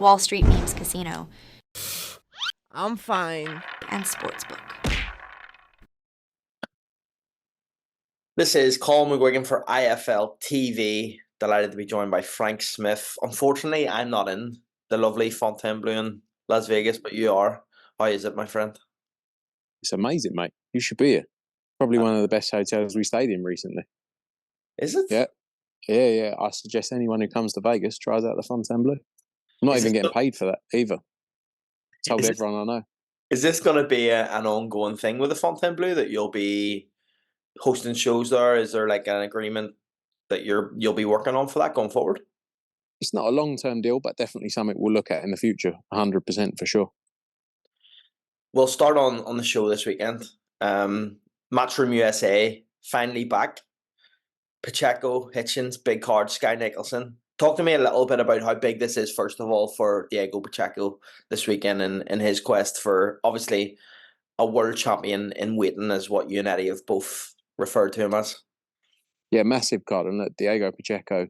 Wall Street Memes Casino, I'm fine. and Sportsbook. This is Colm McGuigan for IFLTV. Delighted to be joined by Frank Smith. Unfortunately, I'm not in the lovely Fontainebleau in Las Vegas, but you are. How is it, my friend? It's amazing, mate. You should be here. Probably one of the best hotels we stayed in recently. Is it? Yeah. I suggest anyone who comes to Vegas tries out the Fontainebleau. I'm not even getting paid for that either. Told everyone I know. Is this going to be an ongoing thing with the Fontainebleau, that you'll be hosting shows there? Is there like an agreement that you'll be working on for that going forward? It's not a long-term deal, but definitely something we'll look at in the future. 100% for sure. We'll start on the show this weekend. Matchroom USA finally back. Pacheco, Hitchins, big card, Skye Nicolson. Talk to me a little bit about how big this is, first of all, for Diego Pacheco this weekend in his quest for, obviously, a world champion in waiting, is what you and Eddie have both referred to him as. Yeah, massive card. And look, Diego Pacheco,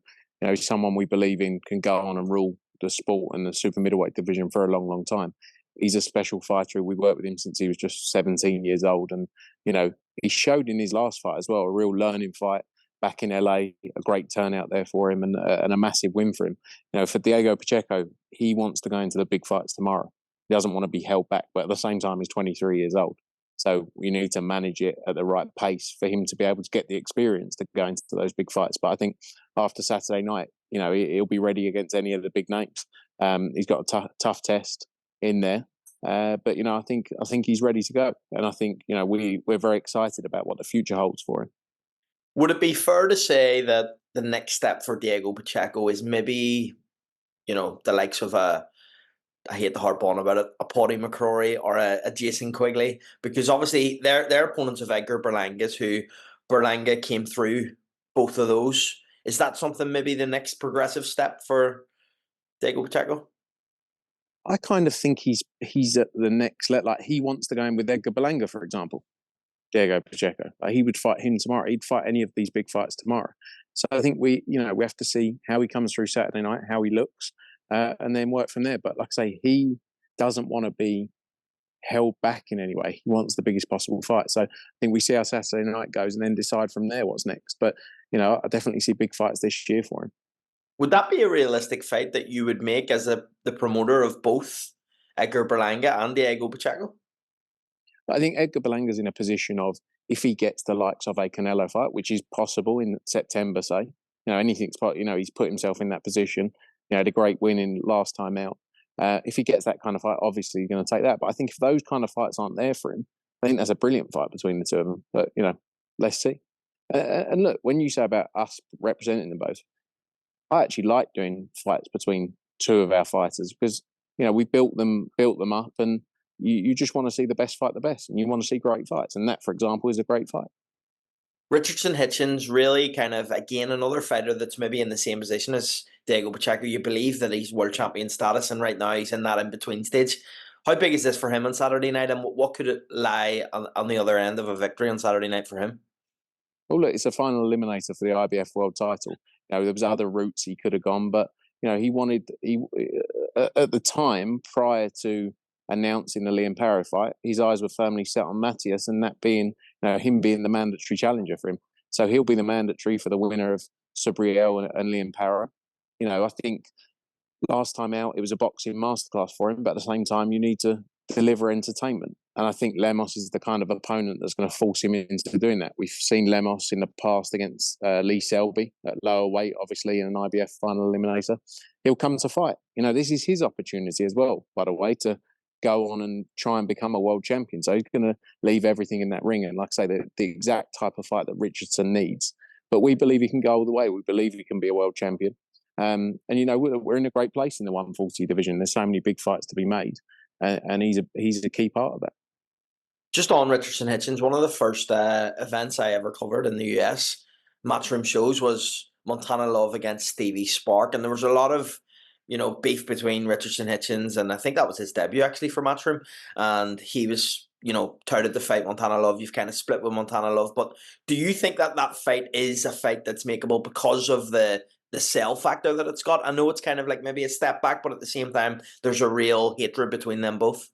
someone we believe in can go on and rule the sport and the super middleweight division for a long, long time. He's a special fighter. We've worked with him since he was just 17 years old. And, he showed in his last fight as well, a real learning fight back in LA, a great turnout there for him and a massive win for him. For Diego Pacheco, he wants to go into the big fights tomorrow. He doesn't want to be held back, but at the same time, he's 23 years old. So we need to manage it at the right pace for him to be able to get the experience to go into those big fights. But I think after Saturday night, he'll be ready against any of the big names. He's got a tough test in there. But I think he's ready to go, and I think we're very excited about what the future holds for him. Would it be fair to say that the next step for Diego Pacheco is maybe, the likes of I hate to harp on about it, a Paddy McCrory or a Jason Quigley? Because obviously they're opponents of Edgar Berlanga's, who Berlanga came through both of those. Is that something maybe the next progressive step for Diego Pacheco? I kind of think he's at the next level. Like, he wants to go in with Edgar Berlanga, for example. Diego Pacheco, he would fight him tomorrow. He'd fight any of these big fights tomorrow. So I think we have to see how he comes through Saturday night, how he looks, and then work from there. But like I say, he doesn't want to be held back in any way. He wants the biggest possible fight. So I think we see how Saturday night goes and then decide from there what's next. But I definitely see big fights this year for him. Would that be a realistic fight that you would make as the promoter of both Edgar Berlanga and Diego Pacheco? I think Edgar Berlanga's in a position of, if he gets the likes of a Canelo fight, which is possible in September, say, anything's possible. He's put himself in that position. Had a great win in last time out. If he gets that kind of fight, obviously you're going to take that. But I think if those kind of fights aren't there for him, I think that's a brilliant fight between the two of them. But let's see. And look, when you say about us representing them both, I actually like doing fights between two of our fighters because we built them up, and you just want to see the best fight the best, and you want to see great fights, and that, for example, is a great fight. Richardson Hitchins, really kind of, again, another fighter that's maybe in the same position as Diego Pacheco. You believe that he's world champion status, and right now he's in that in-between stage. How big is this for him on Saturday night, and what could it lie on the other end of a victory on Saturday night for him? Well, look, it's a final eliminator for the IBF world title. There was other routes he could have gone, but he wanted. At the time prior to announcing the Liam Parrow fight, his eyes were firmly set on Matthias, and that being him being the mandatory challenger for him. So he'll be the mandatory for the winner of Subriel and Liam Parrow. I think last time out it was a boxing masterclass for him, but at the same time you need to deliver entertainment. And I think Lemos is the kind of opponent that's going to force him into doing that. We've seen Lemos in the past against Lee Selby at lower weight, obviously in an IBF final eliminator. He'll come to fight. This is his opportunity as well, by the way, to go on and try and become a world champion. So he's going to leave everything in that ring. And like I say, the exact type of fight that Richardson needs. But we believe he can go all the way. We believe he can be a world champion. And we're in a great place in the 140 division. There's so many big fights to be made. And he's a key part of that. Just on Richardson Hitchins, one of the first events I ever covered in the US, Matchroom shows, was Montana Love against Stevie Spark. And there was a lot of, beef between Richardson Hitchins, and I think that was his debut actually for Matchroom. And he was, touted to fight Montana Love. You've kind of split with Montana Love. But do you think that fight is a fight that's makeable because of the the sell factor that it's got? I know it's kind of like maybe a step back, but at the same time, there's a real hatred between them both.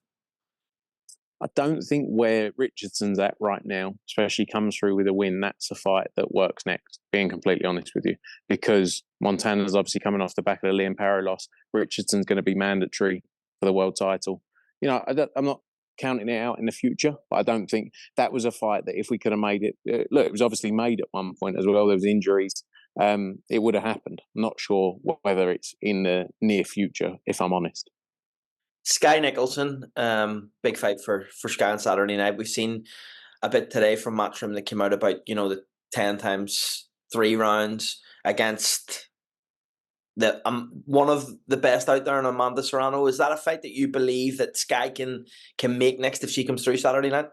I don't think where Richardson's at right now, especially comes through with a win, that's a fight that works next, being completely honest with you. Because Montana's obviously coming off the back of the Liam Parry loss. Richardson's going to be mandatory for the world title. You know, I'm not counting it out in the future, but I don't think that was a fight that if we could have made it, look, it was obviously made at one point as well. There was injuries. It would have happened. I'm not sure whether it's in the near future, if I'm honest. Skye Nicolson, big fight for Skye on Saturday night. We've seen a bit today from Matchroom that came out about, you know, the 10 times 3 rounds against the one of the best out there in Amanda Serrano. Is that a fight that you believe that Skye can make next if she comes through Saturday night?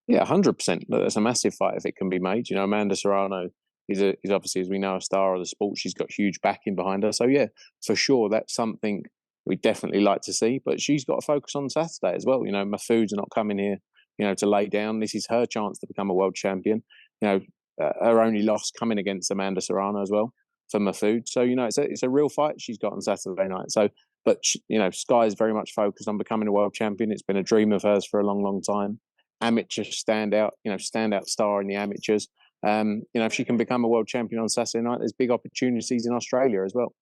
Yeah, 100%. That's a massive fight if it can be made. You know, Amanda Serrano is obviously, as we know, a star of the sport. She's got huge backing behind her. So yeah, for sure, that's something we'd definitely like to see. But she's got to focus on Saturday as well. You know, Mahfoud's not coming here, you know, to lay down. This is her chance to become a world champion. You know, her only loss coming against Amanda Serrano as well for Mahfoud. So, you know, it's a real fight she's got on Saturday night. So, but, you know, Skye is very much focused on becoming a world champion. It's been a dream of hers for a long, long time. Amateur standout star in the amateurs. You know, if she can become a world champion on Saturday night, there's big opportunities in Australia as well.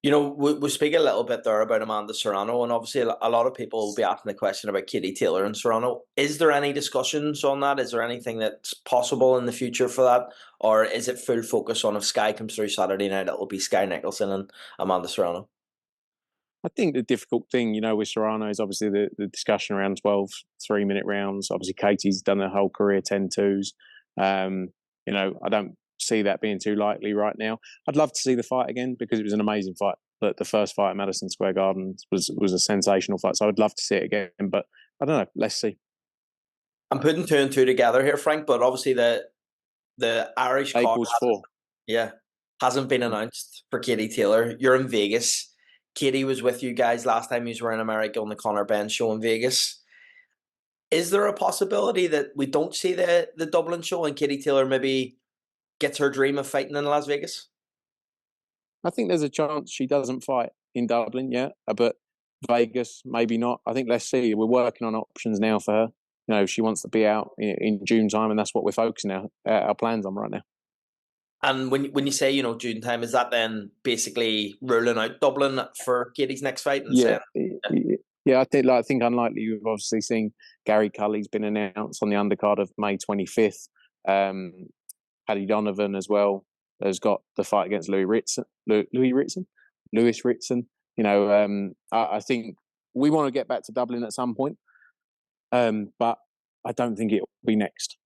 You know, we speak a little bit there about Amanda Serrano, and obviously a lot of people will be asking the question about Katie Taylor and Serrano. Is there any discussions on that? Is there anything that's possible in the future for that? Or is it full focus on if Skye comes through Saturday night, it'll be Skye Nicolson and Amanda Serrano? I think the difficult thing, you know, with Serrano is obviously the discussion around 12 3-minute rounds. Obviously, Katie's done her whole career 10-2s. You know, I don't see that being too likely right now. I'd love to see the fight again because it was an amazing fight. But the first fight at Madison Square Garden was a sensational fight. So I'd love to see it again. But I don't know. Let's see. I'm putting 2 and 2 together here, Frank, but obviously the Irish card hasn't been announced for Katie Taylor. You're in Vegas. Katie was with you guys last time you were in America on the Conor Benns show in Vegas. Is there a possibility that we don't see the Dublin show and Katie Taylor maybe gets her dream of fighting in Las Vegas? I think there's a chance she doesn't fight in Dublin, yeah, but Vegas, maybe not. I think let's see. We're working on options now for her. You know, she wants to be out in June time, and that's what we're focusing our plans on right now. And when you say, you know, June time, is that then basically ruling out Dublin for Katie's next fight? And yeah, I think unlikely. You've obviously seen Gary Cully's been announced on the undercard of May 25th. Paddy Donovan as well has got the fight against Lewis Ritson. You know, I think we want to get back to Dublin at some point, but I don't think it will be next.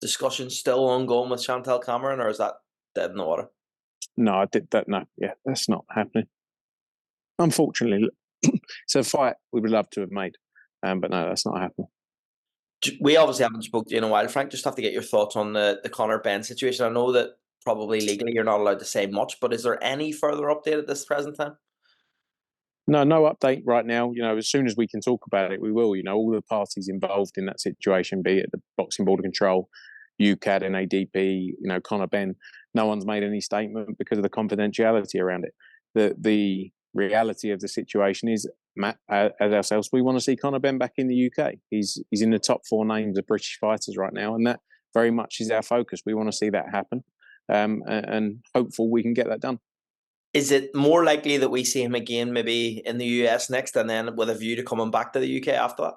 Discussion still ongoing with Chantal Cameron, or is that dead in the water? No, I did that. No, yeah, that's not happening. Unfortunately, it's a fight we would love to have made, but no, that's not happening. We obviously haven't spoken to you in a while, Frank. Just have to get your thoughts on the Conor Benns situation. I know that probably legally you're not allowed to say much, but is there any further update at this present time? No update right now. You know, as soon as we can talk about it, we will. You know, all the parties involved in that situation, be it the Boxing Board of Control, UCAD, NADP, you know, Conor Benn, no one's made any statement because of the confidentiality around it. The reality of the situation is, Matt, as ourselves, we want to see Conor Benn back in the UK. He's in the top 4 names of British fighters right now, and that very much is our focus. We want to see that happen, and hopeful we can get that done. Is it more likely that we see him again maybe in the US next and then with a view to coming back to the UK after that?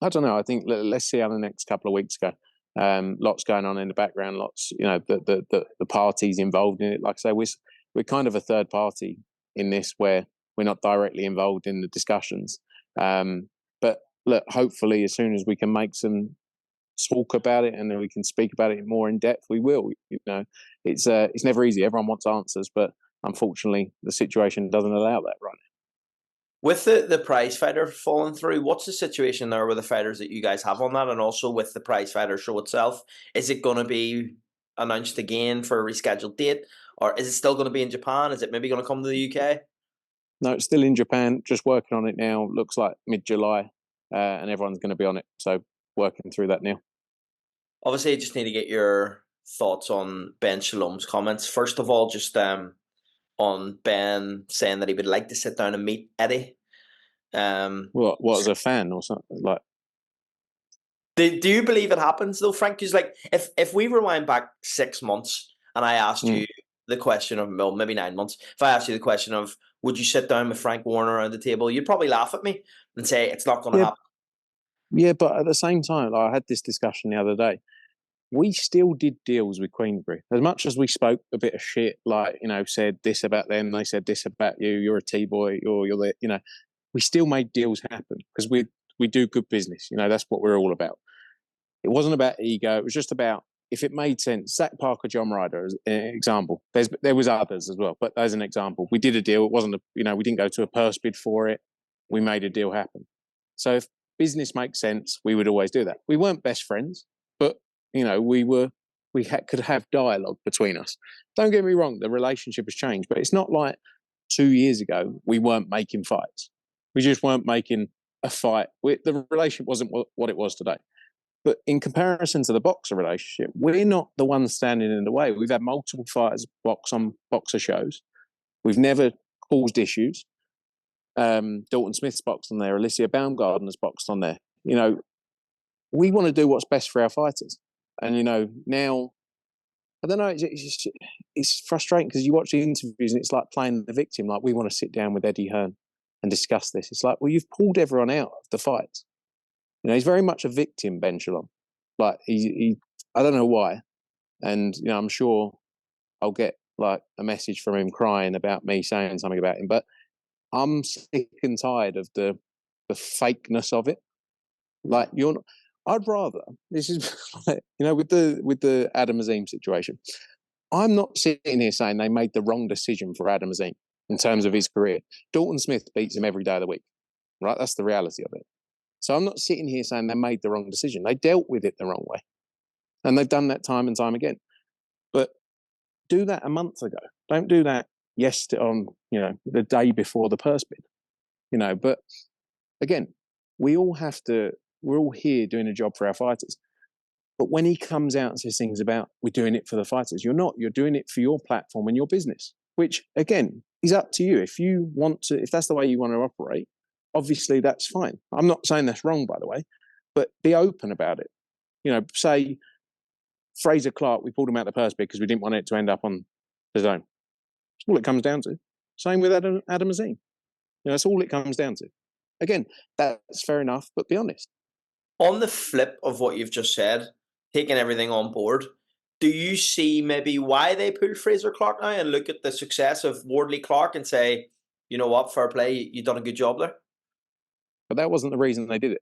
I don't know. I think let's see how the next couple of weeks go. Lots going on in the background, lots, you know, the parties involved in it. Like I say, we're kind of a third party in this where we're not directly involved in the discussions. But look, hopefully as soon as we can make some talk about it and then we can speak about it more in depth, we will. You know, it's never easy. Everyone wants answers, but unfortunately the situation doesn't allow that right now. With the prize fighter falling through, what's the situation there with the fighters that you guys have on that, and also with the prize fighter show itself? Is it going to be announced again for a rescheduled date, or is it still going to be in Japan? Is it maybe going to come to the UK? No, it's still in Japan, just working on it now. Looks like mid-July, and everyone's going to be on it. So working through that now. Obviously, I just need to get your thoughts on Ben Shalom's comments. First of all, just on Ben saying that he would like to sit down and meet Eddie. What as a fan or something like? Do you believe it happens though, Frank? Because like, if we rewind back 6 months and I asked you the question of, well, maybe 9 months, if I asked you the question of, would you sit down with Frank Warner around the table, you'd probably laugh at me and say it's not going to happen. Yeah, but at the same time, like, I had this discussion the other day. We still did deals with Queensbury. As much as we spoke a bit of shit, like, you know, said this about them, they said this about you, you're a T-boy, or you're the, you know, we still made deals happen because we do good business. You know, that's what we're all about. It wasn't about ego. It was just about if it made sense. Zach Parker, John Ryder, as an example. There was others as well, but as an example, we did a deal. It wasn't we didn't go to a purse bid for it. We made a deal happen. So if business makes sense, we would always do that. We weren't best friends, but you know, could have dialogue between us. Don't get me wrong, the relationship has changed, but it's not like 2 years ago we weren't making fights. We just weren't making a fight. The relationship wasn't what it was today. But in comparison to the boxer relationship, we're not the ones standing in the way. We've had multiple fighters box on boxer shows. We've never caused issues. Dalton Smith's boxed on there. Alicia Baumgartner's boxed on there. You know, we want to do what's best for our fighters. And, you know, now, I don't know, it's frustrating because you watch the interviews and it's like playing the victim. Like, we want to sit down with Eddie Hearn and discuss this. It's like, well, you've pulled everyone out of the fight. You know, he's very much a victim, Ben Shalom. Like, I don't know why. And, you know, I'm sure I'll get, like, a message from him crying about me saying something about him. But I'm sick and tired of the fakeness of it. Like, I'd rather, this is, you know, with the Adam Azim situation, I'm not sitting here saying they made the wrong decision for Adam Azim in terms of his career. Dalton Smith beats him every day of the week, right? That's the reality of it. So I'm not sitting here saying they made the wrong decision. They dealt with it the wrong way. And they've done that time and time again. But do that a month ago. Don't do that yesterday on, you know, the day before the purse bid. You know, but again, we're all here doing a job for our fighters. But when he comes out and says things about we're doing it for the fighters, you're not. You're doing it for your platform and your business, which again is up to you. If that's the way you want to operate, obviously that's fine. I'm not saying that's wrong, by the way, but be open about it. You know, say Fraser Clark, we pulled him out the purse bid because we didn't want it to end up on the zone. That's all it comes down to. Same with Adam Azim. You know, that's all it comes down to. Again, that's fair enough, but be honest. On the flip of what you've just said, taking everything on board, do you see maybe why they pulled Fraser Clark now and look at the success of Wardley Clark and say, you know what, fair play, you've done a good job there? But that wasn't the reason they did it.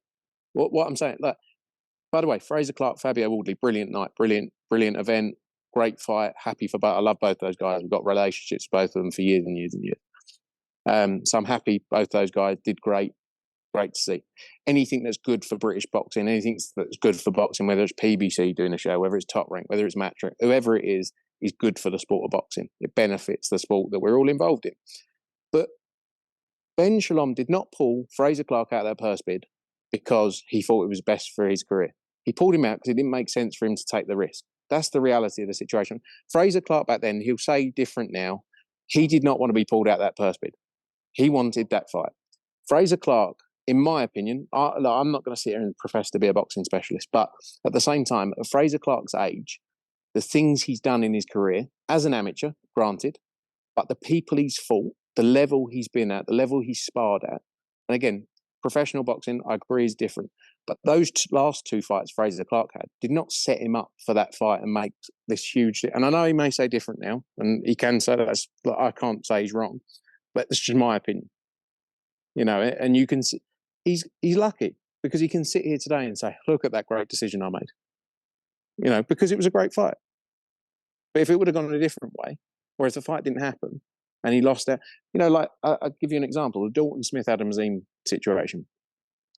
What I'm saying, like, by the way, Fraser Clark, Fabio Wardley, brilliant night, brilliant event, great fight, happy for both. I love both those guys. We've got relationships, both of them, for years and years and years. So I'm happy both those guys did great. Great to see. Anything that's good for British boxing, anything that's good for boxing, whether it's PBC doing a show, whether it's Top Rank, whether it's Match Rank, whoever it is good for the sport of boxing. It benefits the sport that we're all involved in. But Ben Shalom did not pull Fraser Clark out of that purse bid because he thought it was best for his career. He pulled him out because it didn't make sense for him to take the risk. That's the reality of the situation. Fraser Clark back then, he'll say different now. He did not want to be pulled out of that purse bid. He wanted that fight. Fraser Clark, in my opinion, I'm not going to sit here and profess to be a boxing specialist, but at the same time, at Fraser Clark's age, the things he's done in his career, as an amateur, granted, but the people he's fought, the level he's been at, the level he's sparred at, and again, professional boxing, I agree, is different. But those last two fights Fraser Clark had did not set him up for that fight and make this huge... And I know he may say different now, and he can say that. I can't say he's wrong, but it's just my opinion. You know, and you can see... He's lucky because he can sit here today and say, look at that great decision I made. You know, because it was a great fight. But if it would have gone in a different way, or if the fight didn't happen and he lost out, you know, like, I'll give you an example, the Dalton Smith-Adam Azim situation.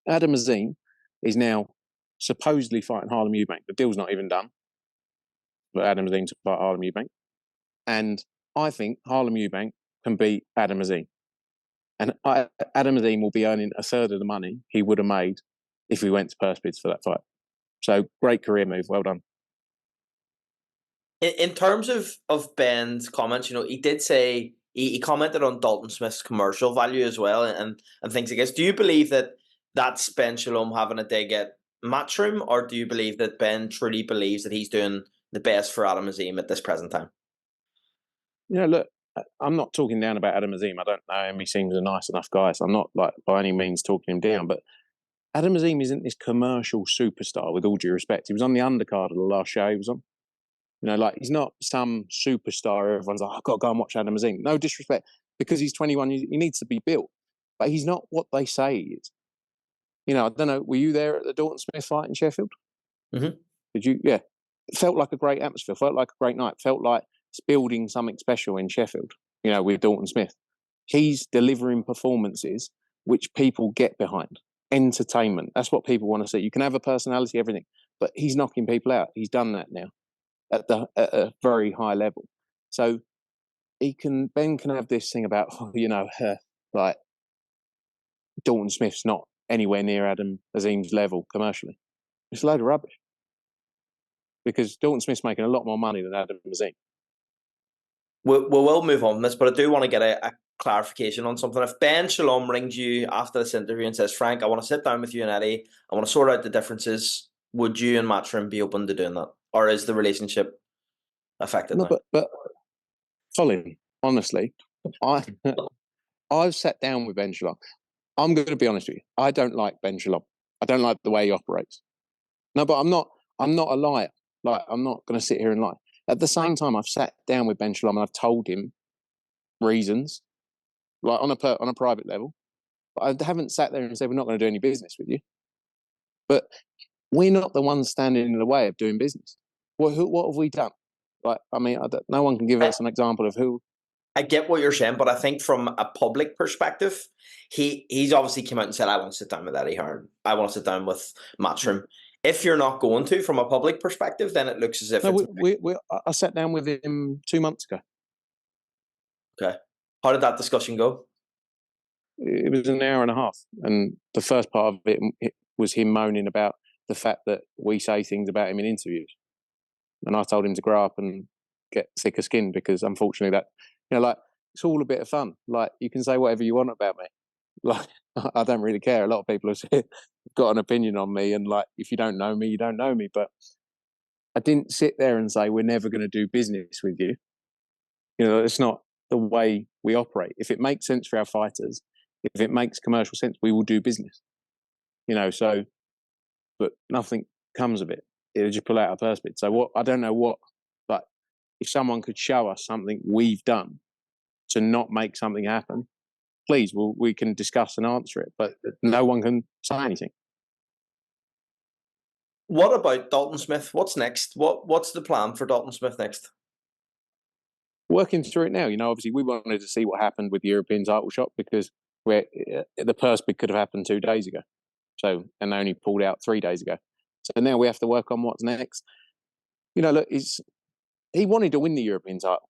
Adam Azim is now supposedly fighting Harlem Eubank. The deal's not even done for Adam Azim to fight Harlem Eubank. And I think Harlem Eubank can beat Adam Azim. And Adam Azim will be earning a third of the money he would have made if he went to purse bids for that fight. So great career move. Well done. In terms of Ben's comments, he did say he commented on Dalton Smith's commercial value as well, and things like this. Do you believe that that's Ben Shalom having a dig at Matchroom, or do you believe that Ben truly believes that he's doing the best for Adam Azim at this present time? Look, I'm not talking down about Adam Azim. I don't know him. He seems a nice enough guy, so I'm not like by any means talking him down. But Adam Azim isn't this commercial superstar. With all due respect, he was on the undercard of the last show he was on. He's not some superstar. Everyone's like, I've got to go and watch Adam Azim. No disrespect, because he's 21, he needs to be built, but he's not what they say he is. I don't know. Were you there at the Dalton Smith fight in Sheffield? Mm-hmm. Did you? Yeah. It felt like a great atmosphere. Felt like a great night. Felt like it's building something special in Sheffield. With Dalton Smith, he's delivering performances which people get behind. Entertainment. That's what people want to see. You can have a personality, everything, but he's knocking people out. He's done that now at a very high level. So Ben can have this thing about, like Dalton Smith's not anywhere near Adam Azim's level commercially. It's a load of rubbish, because Dalton Smith's making a lot more money than Adam Azim. We'll move on from this, but I do want to get a clarification on something. If Ben Shalom rings you after this interview and says, Frank, I want to sit down with you and Eddie, I want to sort out the differences, would you and Matchroom be open to doing that? Or is the relationship affected now? But Colin, honestly, I've sat down with Ben Shalom. I'm going to be honest with you. I don't like Ben Shalom. I don't like the way he operates. No, but I'm not a liar. I'm not going to sit here and lie. At the same time, I've sat down with Ben Shalom and I've told him reasons, on a private level. But I haven't sat there and said, we're not going to do any business with you. But we're not the ones standing in the way of doing business. What have we done? No one can give us an example of who. I get what you're saying, but I think from a public perspective, he's obviously come out and said, I want to sit down with Eddie Hearn. I want to sit down with Matchroom. If you're not going to, from a public perspective, then it looks as if I sat down with him 2 months ago. Okay. How did that discussion go? It was an hour and a half. And the first part of it was him moaning about the fact that we say things about him in interviews. And I told him to grow up and get thicker skin, because unfortunately it's all a bit of fun. You can say whatever you want about me. I don't really care. A lot of people have got an opinion on me, and if you don't know me, you don't know me. But I didn't sit there and say, we're never going to do business with you. It's not the way we operate. If it makes sense for our fighters, if it makes commercial sense, we will do business. But nothing comes of it. It'll just pull out a purse bit. So I don't know but if someone could show us something we've done to not make something happen, please, we can discuss and answer it. But no one can say anything. What about Dalton Smith? What's next? What's the plan for Dalton Smith next? Working through it now. Obviously we wanted to see what happened with the European title shot, because the purse bid could have happened 2 days ago. And they only pulled out 3 days ago. So now we have to work on what's next. Look, he wanted to win the European title,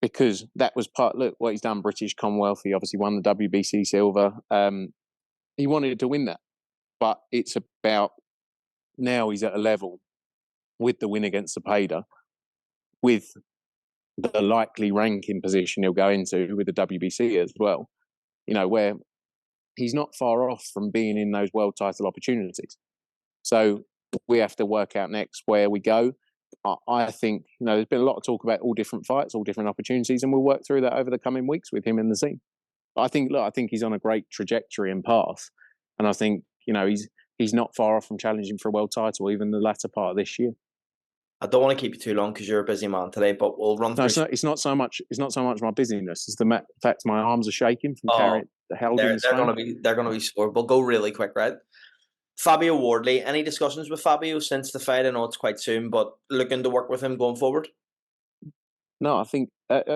because that was what he's done, British, Commonwealth. He obviously won the WBC silver. He wanted to win that. But it's about, now he's at a level with the win against Cepeda, with the likely ranking position he'll go into with the WBC as well, where he's not far off from being in those world title opportunities. So we have to work out next where we go. I think, there's been a lot of talk about all different fights, all different opportunities, and we'll work through that over the coming weeks with him and the team. But I think he's on a great trajectory and path. And I think, he's not far off from challenging for a world title, even the latter part of this year. I don't want to keep you too long because you're a busy man today, but we'll run through. No, it's not so much my busyness. It's the fact my arms are shaking from carrying the held in the phone. They're going to be sore. We'll go really quick, right? Fabio Wardley, any discussions with Fabio since the fight? I know it's quite soon, but looking to work with him going forward? No, I think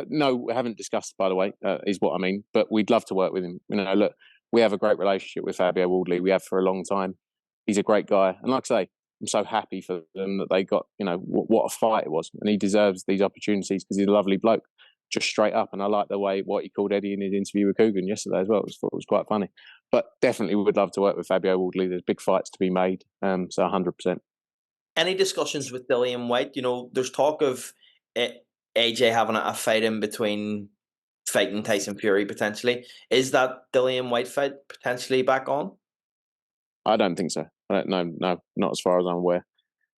no, we haven't discussed, by the way, is what I mean. But we'd love to work with him. Look, we have a great relationship with Fabio Wardley. We have for a long time. He's a great guy, and like I say, I'm so happy for them that they got, what a fight it was, and he deserves these opportunities because he's a lovely bloke, just straight up. And I like the way what he called Eddie in his interview with Coogan yesterday as well. It was quite funny. But definitely, we would love to work with Fabio Wardley. There's big fights to be made, so 100%. Any discussions with Dillian White? There's talk of AJ having a fight in between fighting Tyson Fury potentially. Is that Dillian White fight potentially back on? I don't think so. No, not as far as I'm aware.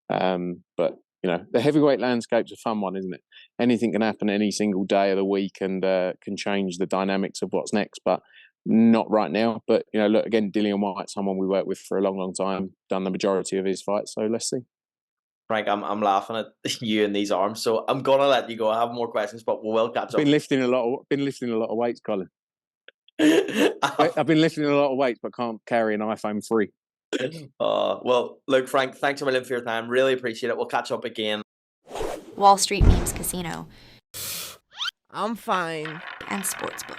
But the heavyweight landscape's a fun one, isn't it? Anything can happen any single day of the week and can change the dynamics of what's next. But not right now. But look, again, Dillian White's someone we worked with for a long, long time. Done the majority of his fights. So let's see. Frank, I'm laughing at you and these arms, so I'm gonna let you go. I have more questions, but we will catch up. Been lifting a lot of weights, Colin. I've been lifting a lot of weights, but can't carry an iPhone 3. Well, look, Frank, thanks a million for your time. Really appreciate it. We'll catch up again. Wall Street Memes Casino I'm fine. and Sportsbook.